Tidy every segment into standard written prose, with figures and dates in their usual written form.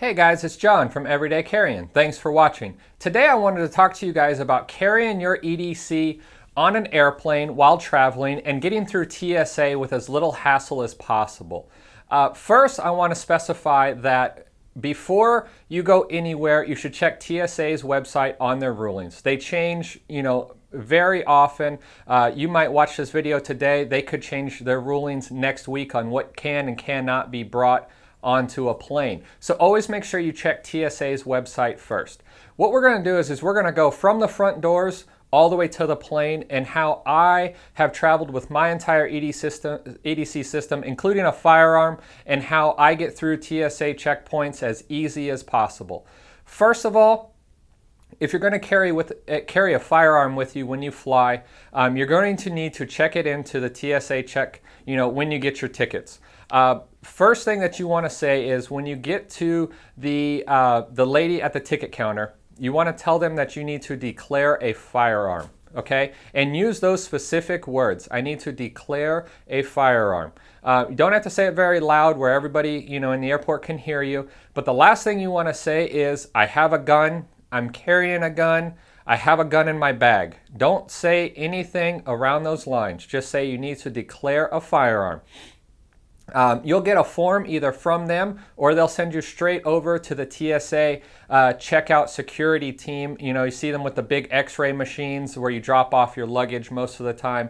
Hey guys, it's John from Everyday Carrying. Thanks for watching. Today I wanted to talk to you guys about carrying your EDC on an airplane while traveling and getting through TSA with as little hassle as possible. First, I want to specify that before you go anywhere, you should check TSA's website on their rulings. They change, very often. You might watch this video today. They could change their rulings next week on what can and cannot be brought onto a plane. So always make sure you check TSA's website first. What we're going to do is we're going to go from the front doors all the way to the plane and how I have traveled with my entire EDC system, including a firearm, and how I get through TSA checkpoints as easy as possible. First of all, if you're going to carry a firearm with you when you fly, you're going to need to check it into the TSA check, when you get your tickets. First thing that you want to say is when you get to the lady at the ticket counter, you want to tell them that you need to declare a firearm, okay? And use those specific words. I need to declare a firearm. You don't have to say it very loud where everybody, in the airport can hear you. But the last thing you want to say is, I have a gun, I'm carrying a gun, I have a gun in my bag. Don't say anything around those lines. Just say you need to declare a firearm. You'll get a form either from them or they'll send you straight over to the TSA checkout security team. You see them with the big x-ray machines where you drop off your luggage most of the time.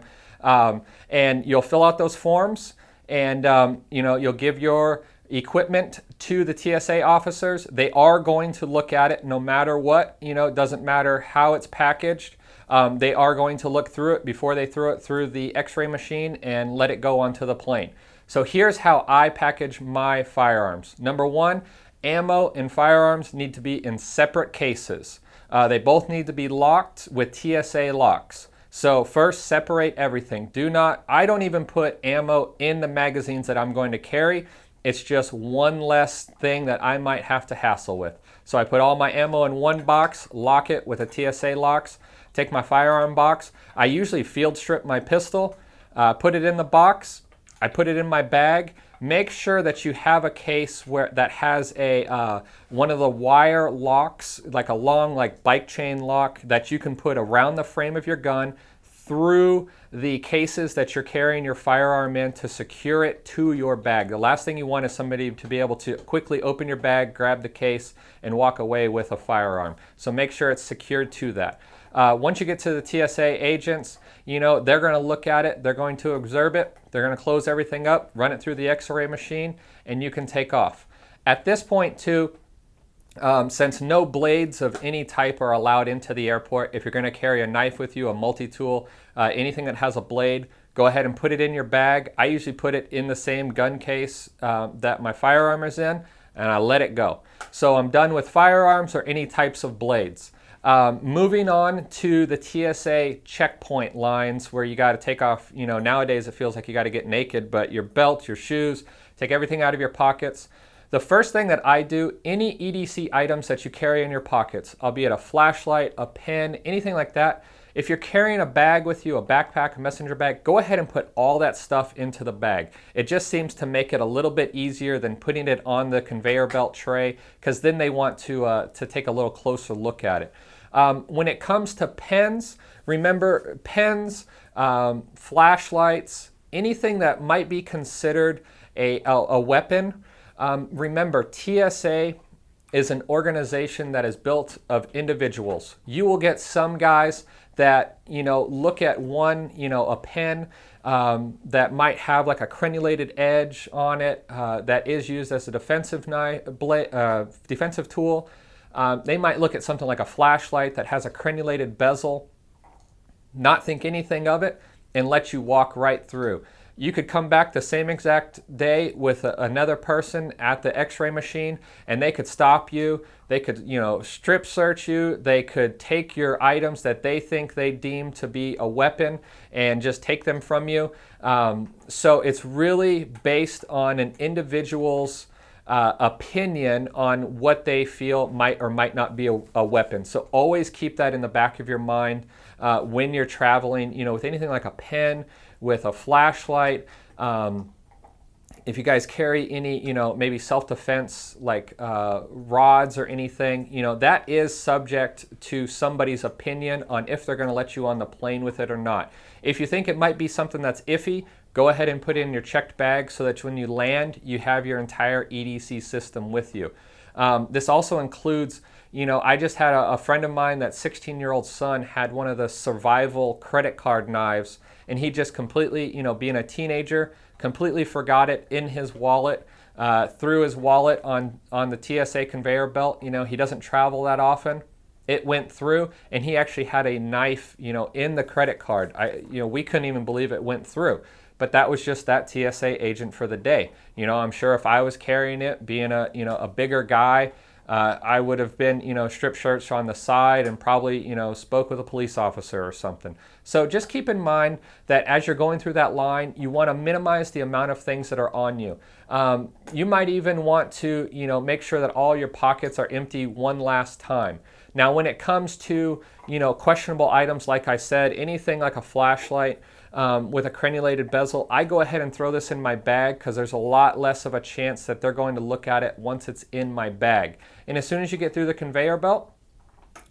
And you'll fill out those forms and you'll give your equipment to the TSA officers. They are going to look at it no matter what. It doesn't matter how it's packaged. They are going to look through it before they throw it through the x-ray machine and let it go onto the plane. So here's how I package my firearms. Number one, ammo and firearms need to be in separate cases. They both need to be locked with TSA locks. So first, separate everything. I don't even put ammo in the magazines that I'm going to carry. It's just one less thing that I might have to hassle with. So I put all my ammo in one box, lock it with a TSA locks, take my firearm box. I usually field strip my pistol, put it in the box. I put it in my bag. Make sure that you have a case that has one of the wire locks, like a long bike chain lock that you can put around the frame of your gun through the cases that you're carrying your firearm in to secure it to your bag. The last thing you want is somebody to be able to quickly open your bag, grab the case, and walk away with a firearm. So make sure it's secured to that. Once you get to the TSA agents, they're going to look at it, they're going to observe it, they're going to close everything up, run it through the x-ray machine, and you can take off. At this point too, since no blades of any type are allowed into the airport, if you're going to carry a knife with you, a multi-tool, anything that has a blade, go ahead and put it in your bag. I usually put it in the same gun case that my firearm is in, and I let it go. So I'm done with firearms or any types of blades. Moving on to the TSA checkpoint lines where you got to take off, nowadays it feels like you got to get naked, but your belt, your shoes, take everything out of your pockets. The first thing that I do, any EDC items that you carry in your pockets, albeit a flashlight, a pen, anything like that, if you're carrying a bag with you, a backpack, a messenger bag, go ahead and put all that stuff into the bag. It just seems to make it a little bit easier than putting it on the conveyor belt tray, because then they want to take a little closer look at it. When it comes to pens, remember pens, flashlights, anything that might be considered a weapon. Remember, TSA is an organization that is built of individuals. You will get some guys that, look at one, a pen that might have like a crenulated edge on it that is used as a defensive tool. They might look at something like a flashlight that has a crenulated bezel, not think anything of it, and let you walk right through. You could come back the same exact day with another person at the x-ray machine and they could stop you. They could, strip search you. They could take your items that they think they deem to be a weapon and just take them from you. So it's really based on an individual's opinion on what they feel might or might not be a weapon. So always keep that in the back of your mind when you're traveling, with anything like a pen, with a flashlight, If you guys carry any, maybe self-defense like rods or anything, that is subject to somebody's opinion on if they're going to let you on the plane with it or not. If you think it might be something that's iffy, go ahead and put it in your checked bag so that when you land, you have your entire EDC system with you. This also includes, I just had a friend of mine, that 16-year-old son had one of the survival credit card knives, and he just completely, being a teenager, completely forgot it in his wallet, threw his wallet on the TSA conveyor belt. He doesn't travel that often. It went through, and he actually had a knife, in the credit card. We couldn't even believe it went through. But that was just that TSA agent for the day. I'm sure if I was carrying it, being a bigger guy, I would have been, strip shirts on the side and probably, spoke with a police officer or something. So just keep in mind that as you're going through that line, you want to minimize the amount of things that are on you. You might even want to, make sure that all your pockets are empty one last time. Now, when it comes to, questionable items, like I said, anything like a flashlight, with a crenulated bezel, I go ahead and throw this in my bag because there's a lot less of a chance that they're going to look at it once it's in my bag. And as soon as you get through the conveyor belt,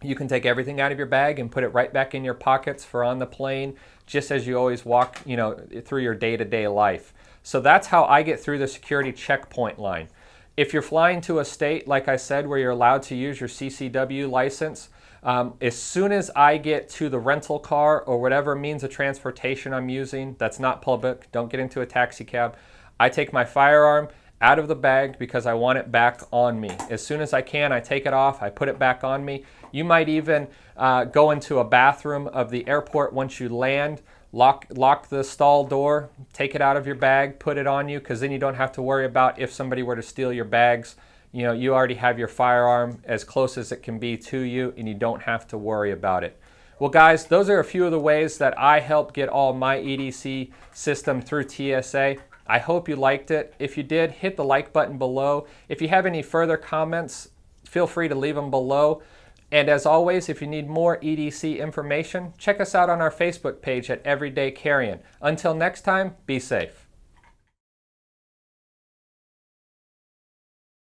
you can take everything out of your bag and put it right back in your pockets for on the plane, just as you always walk, through your day-to-day life. So that's how I get through the security checkpoint line. If you're flying to a state, like I said, where you're allowed to use your CCW license, as soon as I get to the rental car or whatever means of transportation I'm using that's not public, don't get into a taxi cab, I take my firearm out of the bag because I want it back on me. As soon as I can, I take it off, I put it back on me. You might even go into a bathroom of the airport once you land, lock the stall door, take it out of your bag, put it on you, because then you don't have to worry about if somebody were to steal your bags. You already have your firearm as close as it can be to you, and you don't have to worry about it. Well, guys, those are a few of the ways that I help get all my EDC system through TSA. I hope you liked it. If you did, hit the like button below. If you have any further comments, feel free to leave them below. And as always, if you need more EDC information, check us out on our Facebook page at Everyday Carrying. Until next time, be safe.